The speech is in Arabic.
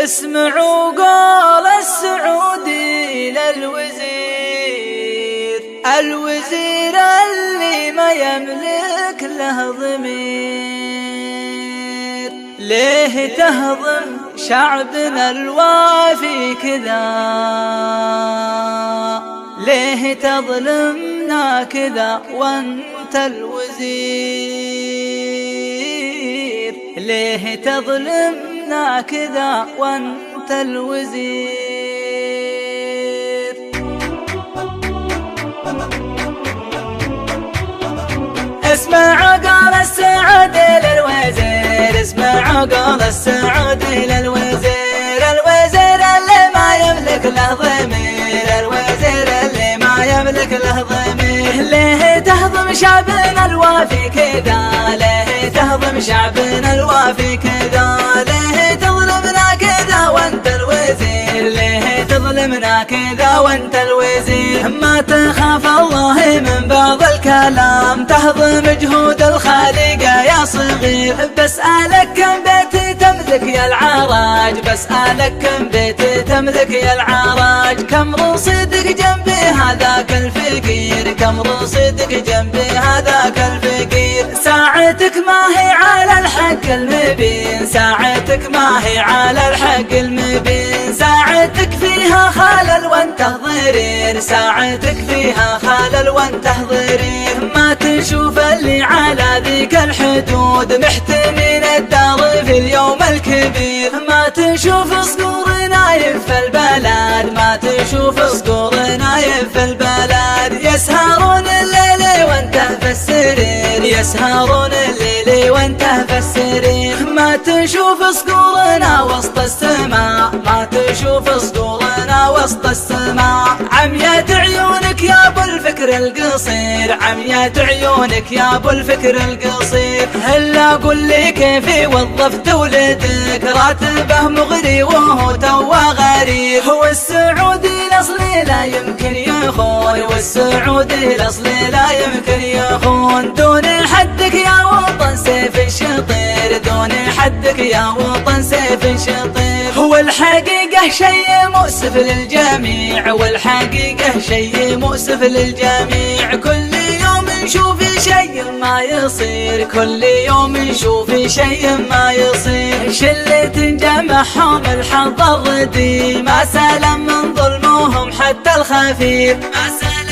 اسمعوا قول السعودي للوزير، الوزير اللي ما يملك له ضمير. ليه تهضم شعبنا الوافي كذا؟ ليه تظلمنا كذا وانت الوزير؟ ليه تظلمنا كذا وانت الوزير؟ اسمع قول السعودي للوزير، اسمع قول السعودي للوزير، الوزير اللي ما يملك له ضمير، الوزير اللي ما يملك له ضمير. ليه تهضم شعبنا الوافي كذا؟ ليه تهضم شعبنا الوافي كذا؟ ليه تظلمنا كذا وانت الوزير؟ ليه تظلمنا كذا وانت الوزير؟ ما تخاف الله من بعض الكلام، تهضم جهود الخالق يا صغير. بسألك كم بيت تملك يا العراج؟ بسألك كم بيت تملك يا العراج؟ كم رصيدك جنب هذاك الفقير؟ كم رصيدك جنب هذاك الفقير؟ ساعتك ما هي على الحق المبين، ساعتك ما هي على الحق المبين. ساعتك فيها خلل وانت ضرير، ساعتك فيها خلل وانت ضرير. ما تشوف اللي على ذيك الحدود محتمين الدار في اليوم الكبير. ما تشوف صقور نايف في البلد، ما تشوف صقور نايف في البلد. يسهرون الليل وانت في السرير، يسهرون الليل وانت في السرير. ما تشوف صقورنا وسط السماء، ما تشوف صقورنا وسط السماء. عميات عيونك يا ابو الفكر القصير، عميات عيونك يا ابو الفكر القصير. هلا قل لي كيف وظفت ولدك؟ راتبه مغري وهو توا غريب. هو السعودي الاصلي لا يمكن يخون، والسعودي الاصلي لا يمكن يخون. دون حدك يا وطن سيف شطير، دون حدك يا وطن سيف شطير. هو الحقيقة شيء مؤسف للجميع، والحقيقة شيء مؤسف للجميع. كل يوم نشوف شيء ما يصير، كل يوم نشوف شيء ما يصير. شلة جمعهم الحظ الردي، ما سلم من ظلمهم حتى الخفيف، ما سلم